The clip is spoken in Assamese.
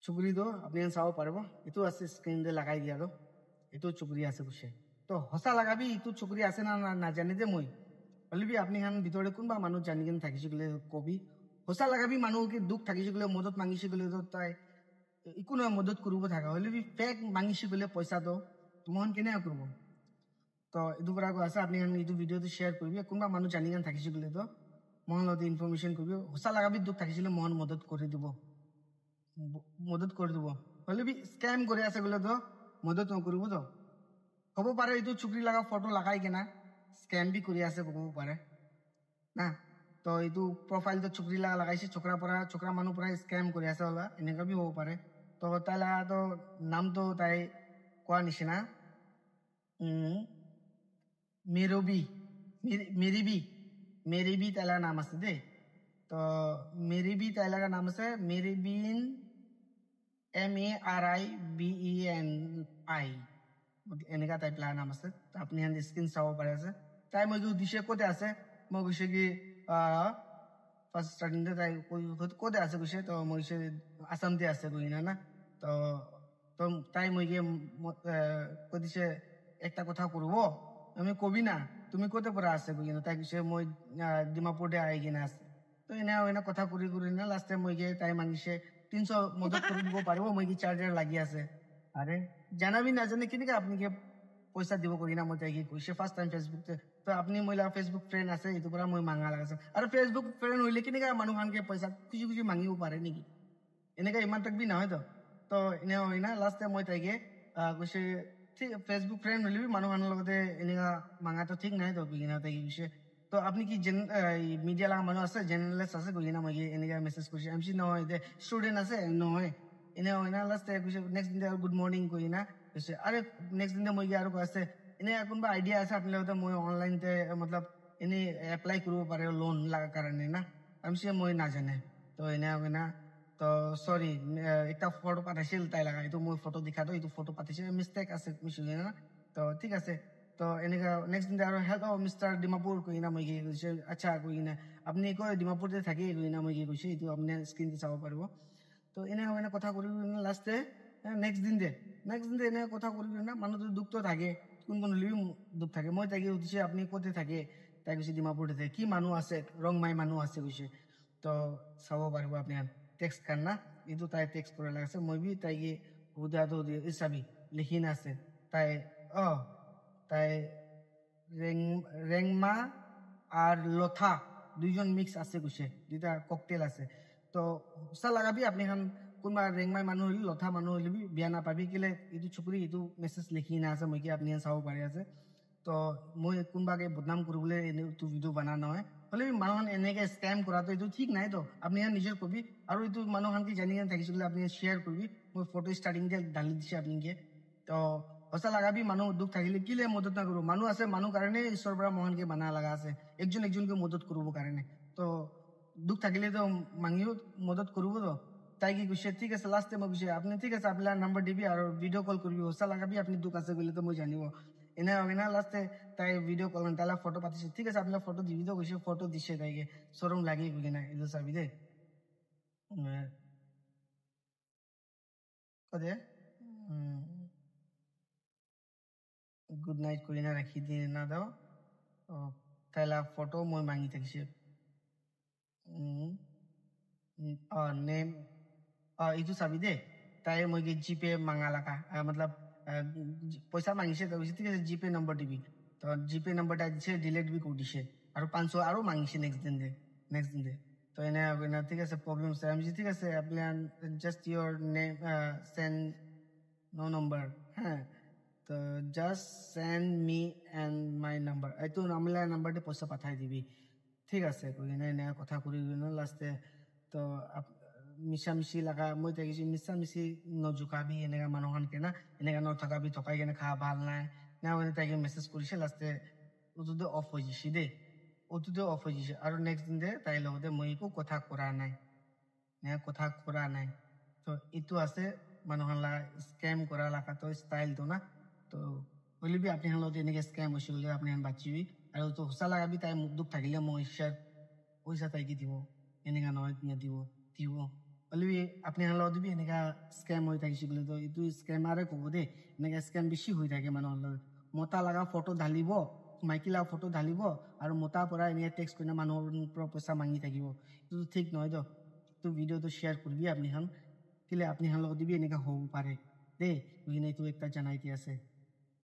চুকুরি তো আপনি চাব পারব এটু আছে স্ক্রিন দিয়ে লাগাই দিয়া তো এটু চুকুরি আছে বসে তো হসা লাগাবি এটু চুকুরি আছে না না জানি যে মই হলিবি আপনি খান ভিতরে কোনবা মানুষ জানি কেন থাকিছে গলে কবি হসা লাগাবি মানুষকে দুঃখ থাকিছে গলে মদত মাগিছে গলে তো তাই একো নহয় মদত করব থাকা হলিবি ফেক মাগিছে গলে পয়সা তো মন কেনে করব তো এটু পরা আছে আপনি এটু ভিডিওতে শেয়ার করবি কোনবা মানুষ জানি কেন থাকিছে গলে তো মন লতে ইনফরমেশন করবি হসা লাগাবি দুঃখ থাকিছিলে মন মদত করে দিব মদত করে দিব হলিবি স্ক্যাম করে আছে গলে তো মদত নকরিব তো হব পারে এটু চুকরি লাগা ফটো লাগাই কেনা স্ক্যাম বি করে আছে হব পারে না তো এইটো প্রোফাইল তো চুকরি লাগা লাগাইছে ছোকরা মানুহ পৰা স্ক্যাম কৰি আছে হলা এনেকা বি হ'ব পাৰে তো তাই লাগা তো নাম তো তাই কোৱা নিচিনা মেৰি বি তাই লাগা নাম আছে দেই তো মেৰি বি তাই লাগা নাম আছে মেৰিবিন MARIBENI এনেকা টাইপ লাগা নাম আছে আপুনি স্ক্ৰীন চাব পাৰে আছে তাই মই দিছে ক'তে আছে মই কৈছে কি ফার্স্ট স্টার্টিং দে তাই কোদে আছে কৈছে তো মই কৈছে আসামতে আছে কই না তো তো তাই মই গিয়ে কৈ দিছে একটা কথা করব আমি কবি না তুমি কোতে পড়া আছে কই না তাই কৈছে মই ডিমাপুর দে আই কিনা আছে তো এনে কথা করি না লাস্টে মই গিয়ে তাই মাগিছে 300 মদত করে দিব পারবো মই কি চার্জার লাগি আছে আরে জানাবি না জানে কিনে আপনি কি পয়সা দিব করি না মই তাই কি কইছে ফার্স্ট টাইম ফেসবুক তো আপনি মহিলা ফেসবুক ফ্রেন্ড আছে এটু পৰা মই মাঙা লাগাছে আৰু ফেসবুক ফ্ৰেন্ড হইলে কিনে মানুহ খানকে পয়সা খুশি খুশি মাঙিব পাৰে নেকি এনেকা ইমান তক বি নহয় তো এনে হয় না লাস্টে মই তাইকে কৈছে ঠিক ফেসবুক ফ্রেন্ড হইলে বি মানুহ খানৰ লগতে এনেকা মাঙা তো ঠিক নাই তো বিনা তাইকে কৈছে তো আপনি কি মিডিয়া লাগা মানুহ আছে জেনারেলিস্ট আছে কই না মই এনেকা মেসেজ কৰিছে এমসি নহয় দে স্টুডেন্ট আছে নহয় এনে হয় না লাস্টে কৈছে নেক্সট দিন গুড মর্নিং কই না কৈছে আরে নেক্সট দিন মই আৰু কৈছে এনে কোনবা আইডিয়া আছে আপনি লগতে মই অনলাইন তে मतलब এনে এপ্লাই কৰিব পাৰে লোন লাগা কাৰণে না এমসি মই না জানে তো এনে হয় না তো সরি একটা ফটো পাঠাইছিল তাই লাগা এটু মই ফটো দেখা তো এটু ফটো পাঠাইছে মিস্টেক আছে মিছিলে না তো ঠিক আছে তো এনেকা নেক্সট দিন আৰু হেল্প মিস্টার ডিমাপুর কই না মই কি কৈছে আচ্ছা কই না আপনি কই ডিমাপুরতে থাকি কই না মই কি কৈছে এটু আপনি স্ক্রিন চাব পারবো তো এনে হয় না কথা করি না লাস্টে নেক্সট দিন এনে কথা করি না মানুহ দুঃখ তো থাকে কোন লিবি দুঃখ থাকে মই তাকে উঠিছে আপনি কোতে থাকে তাই কৈছে ডিমাপুরতে থাকে কি মানুহ আছে রংমাই মানুহ আছে কৈছে তো চাব পারবো আপনি টেক্সট কান না এটু তাই টেক্সট করে লাগাছে মই বি তাইকে হুদা তো চাবি লিখি না আছে তাই তাই রেংমা আর লথা দুইজন মিক্স আছে কৈছে দুইটা ককটেল আছে তো সা লাগাবি আপনি খান কোনবা রেংমাই মানুহ হইলি লথা মানুহ হইলি বিয়া নাপাবি কেলে এটু চুকুরি এটু মেসেজ লিখি না আছে মই কি আপনি চাব পাৰি আছে তো মই কোনবাকে বদনাম কৰিবলৈ এটু ভিডিও বানা নহয় হলে মানুহ এনেকে স্ক্যাম কৰাটো এটু ঠিক নাই তো আপনি নিজৰ কবি আৰু এটু মানুহ খান কি জানি থাকিছিল আপনি শেয়ার করবি মই ফটো স্টার্টিং দে ঢালি দিছে আপনি তো হসা লাগাবি মানুহ দুঃখ থাকিলে কিলে মদত না করব মানুহ আছে মানুহ কাৰণে ঈশ্বৰ পৰা মহানকে বানা লাগা আছে একজনকে মদত কৰব কাৰণে তো দুঃখ থাকিলে তো মাঙিও মদত করব তো তাই কি কৈছে ঠিক আছে লাস্টে মই কৈছে আপনি ঠিক আছে আপনার নাম্বার দিবি আর ভিডিও কল করবি হসা লাগাবি আপনি দুঃখ আছে বলে তো মই জানিব এনে হয় না লাস্টে তাই ভিডিও কল তাইলা ফটো পাতিছে ঠিক আছে আপনার ফটো দিবি তো কৈছে ফটো দিছে তাইকে শরম লাগি কই না এদু চাবি দে কদে গুড নাইট কই না রাখি দিয়ে না দাও তাইলা ফটো মই মাঙি থাকিছে নেম itu sabi deh তাই মই জিপে মাঙা লাগা मतलब পয়সা মাগিছে তো ঠিক আছে জিপে নাম্বার দিবি তো জিপে নাম্বারটা দিছে ডিলিট বি করে দিছে আর 500 আরো মাগিছে নেক্সট দিন দে তো এনে হবে না ঠিক আছে প্রবলেম স্যার আমি ঠিক আছে আপনি just your name send no number হ্যাঁ তো just send me and my number এই তো আমলা নাম্বারতে পয়সা পাঠাই দিবি ঠিক আছে কই না কথা করি না লাস্টে তো মিছামিছি লাগা মই দেখিছো মিছামিছি নজুকাবি এনেকা মানুহ খানকে না এনেকা নথকাবি থকাই কেনে খা ভাল নাই না তাইকে মেছেজ কৰিছে লাষ্টে ওটুতে অফ হৈ গৈছে দেই আৰু নেক্সট দিন দে তাইৰ লগতে মই একো কথা কৰা নাই তো এইটো আছে মানুহৰ লাগা স্কেম কৰা লাগাটো ষ্টাইলটো না তো হলিবি আপনি লগতে এনেকে স্কেম হৈছে বুলি আপনি বাচিবি আৰু তো হসা লাগাবি তাই মুখ দুখ থাকিলে মই পইচা তাইকে দিব এনেকা নহয় দিব অলৰেডি আপুনি লগত দিবি এনেকা স্কেম হৈ থাকিছে বুলি তো এইটো স্কেমাৰে ক'ব দেই এনেকা স্কেম বেছি হৈ থাকে মানুহৰ লগত মতা লগা ফটো ঢালিব মাইকী লগা ফটো ঢালিব আৰু মতাৰ পৰা এনেকৈ টেক্সট কৰি মানুহৰ পৰা পইচা মাগি থাকিব এইটো ঠিক নহয় তো তো ভিডিঅ'টো শ্বেয়াৰ কৰিবি আপুনি কেলে আপুনি লগত দিবি এনেকা হ'ব পাৰে দেই এইটো একটা জনাই দি আছে